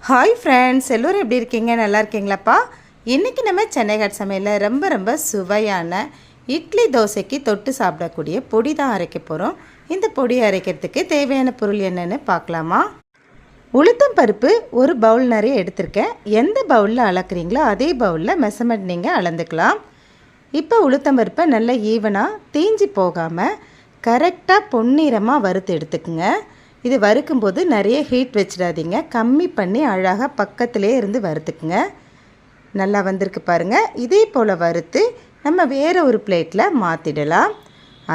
Hi friends, எல்லோரும் எப்படி இருக்கீங்க? நல்லா இருக்கீங்களாப்பா? இன்றைக்கி நம்ம சென்னை காட் சமையலில் ரொம்ப சுவையான இட்லி தோசைக்கு தொட்டு சாப்பிடக்கூடிய பொடி தான் அரைக்க போகிறோம். இந்த பொடி அரைக்கிறதுக்கு தேவையான பொருள் என்னென்னு பார்க்கலாமா? உளுத்தம் பருப்பு ஒரு பவுல் நிறைய எடுத்திருக்கேன். எந்த பவுலில் அளக்குறீங்களோ அதே பவுலில் மெஷர்மெண்ட் நீங்கள் அளந்துக்கலாம். இப்போ உளுத்தம் பருப்பை நல்லா ஈவனாக தீஞ்சி போகாமல் கரெக்டாக பொன்னிறமாக வறுத்து எடுத்துக்குங்க. இது வறுக்கும்போது நிறைய ஹீட் வச்சிடாதீங்க, கம்மி பண்ணி அழகாக பக்கத்திலே இருந்து வறுத்துக்குங்க. நல்லா வந்திருக்கு பாருங்கள். இதே போல் வறுத்து நம்ம வேறு ஒரு பிளேட்டில் மாற்றிடலாம்.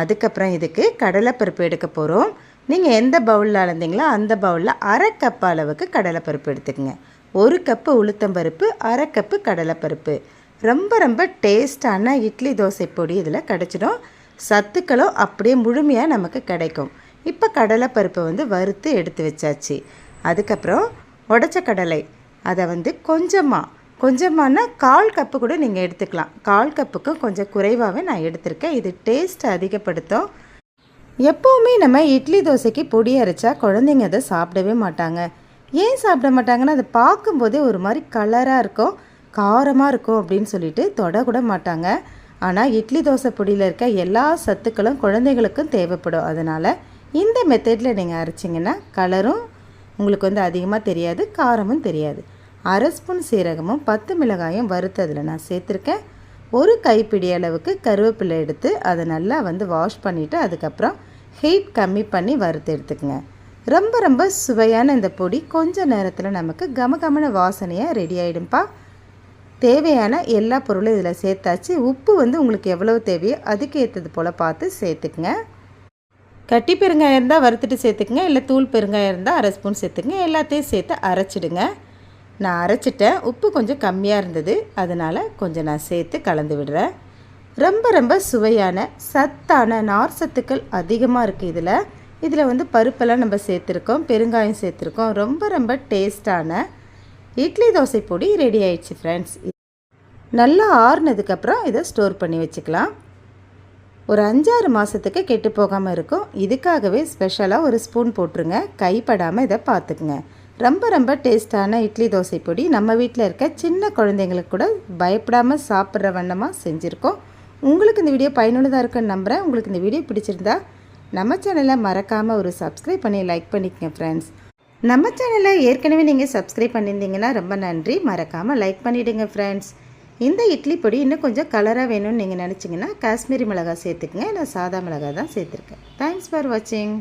அதுக்கப்புறம் இதுக்கு கடலைப்பருப்பு எடுக்க போகிறோம். நீங்கள் எந்த பவுலில் அளந்தீங்களோ அந்த பவுலில் அரை கப் அளவுக்கு கடலைப்பருப்பு எடுத்துக்கங்க. 1 கப்பு உளுத்தம்பருப்பு, அரை கப்பு கடலைப்பருப்பு. ரொம்ப டேஸ்டான இட்லி தோசை பொடி இதில் கிடச்சிடும். சத்துக்களும் அப்படியே முழுமையாக நமக்கு கிடைக்கும். இப்போ கடலைப்பருப்பை வறுத்து எடுத்து வச்சாச்சு. அதுக்கப்புறம் உடச்ச கடலை அதை கொஞ்சமானா 1/4 கப்பு கூட நீங்கள் எடுத்துக்கலாம். 1/4 கப்புக்கும் கொஞ்சம் குறைவாகவே நான் எடுத்திருக்கேன். இது டேஸ்ட் அதிகப்படுத்தும். எப்போவுமே நம்ம இட்லி தோசைக்கு பொடி அரைச்சா குழந்தைங்க அதை சாப்பிடவே மாட்டாங்க. ஏன் சாப்பிட மாட்டாங்கன்னா, அதை பார்க்கும்போதே ஒரு மாதிரி கலராக இருக்கும், காரமாக இருக்கும் அப்படின்னு சொல்லிட்டு தொடக்கூட மாட்டாங்க. ஆனால் இட்லி தோசை பொடியில் இருக்க எல்லா சத்துக்களும் குழந்தைகளுக்கும் தேவைப்படும். அதனால் இந்த மெத்தடில் நீங்கள் அரைச்சிங்கன்னா கலரும் உங்களுக்கு அதிகமாக தெரியாது, காரமும் தெரியாது. 1/2 ஸ்பூன் சீரகமும் 10 மிளகாயும் வறுத்து அதில் நான் சேர்த்துருக்கேன். 1 கைப்பிடி அளவுக்கு கருவேப்பிலை எடுத்து அதை நல்லா வாஷ் பண்ணிவிட்டு அதுக்கப்புறம் ஹீட் கம்மி பண்ணி வறுத்து எடுத்துக்கங்க. ரொம்ப சுவையான இந்த பொடி கொஞ்சம் நேரத்தில் நமக்கு கமகமன வாசனையாக ரெடி ஆகிடும்பா. தேவையான எல்லா பொருளும் இதில் சேர்த்தாச்சு. உப்பு உங்களுக்கு எவ்வளவு தேவையோ அதுக்கு ஏற்றது போல் பார்த்து சேர்த்துக்குங்க. கட்டி பெருங்காயம் இருந்தால் வறுத்துட்டு சேர்த்துக்குங்க, இல்லை தூள் பெருங்காயம் இருந்தால் 1/2 ஸ்பூன் சேர்த்துக்குங்க. எல்லாத்தையும் சேர்த்து அரைச்சிடுங்க. நான் அரைச்சிட்டேன். உப்பு கொஞ்சம் கம்மியாக இருந்தது, அதனால் கொஞ்சம் நான் சேர்த்து கலந்து விடுறேன். ரொம்ப சுவையான சத்தான நார் சத்துக்கள் அதிகமாக இருக்குது இதில் பருப்பெல்லாம் நம்ம சேர்த்துருக்கோம், பெருங்காயம் சேர்த்துருக்கோம். ரொம்ப டேஸ்டான இட்லி தோசை பொடி ரெடி ஆயிடுச்சு ஃப்ரெண்ட்ஸ். நல்லா ஆறுனதுக்கப்புறம் இதை ஸ்டோர் பண்ணி வச்சுக்கலாம். ஒரு 5-6 மாதத்துக்கு கெட்டு போகாமல் இருக்கும். இதுக்காகவே ஸ்பெஷலாக 1 ஸ்பூன் போட்டுருங்க. கைப்படாமல் இதை பார்த்துக்குங்க. ரொம்ப டேஸ்டான இட்லி தோசை பொடி நம்ம வீட்டில் இருக்க சின்ன குழந்தைங்களுக்கு கூட பயப்படாமல் சாப்பிட்ற வண்ணமாக செஞ்சுருக்கோம். உங்களுக்கு இந்த வீடியோ பயனுள்ளதாக இருக்குன்னு நம்புகிறேன். உங்களுக்கு இந்த வீடியோ பிடிச்சிருந்தா நம்ம சேனலை மறக்காமல் ஒரு சப்ஸ்கிரைப் பண்ணி லைக் பண்ணிக்கங்க ஃப்ரெண்ட்ஸ். நம்ம சேனலை ஏற்கனவே நீங்கள் சப்ஸ்கிரைப் பண்ணியிருந்தீங்கன்னா ரொம்ப நன்றி. மறக்காமல் லைக் பண்ணிவிடுங்க ஃப்ரெண்ட்ஸ். இந்த இட்லி பொடி இன்னும் கொஞ்சம் கலராக வேணும்னு நீங்கள் நினச்சிங்கன்னா காஷ்மீரி மிளகாய் சேர்த்துக்குங்க. நான் சாதா மிளகாய் தான் சேர்த்துருக்கேன். தேங்க்ஸ் ஃபார் வாட்சிங்.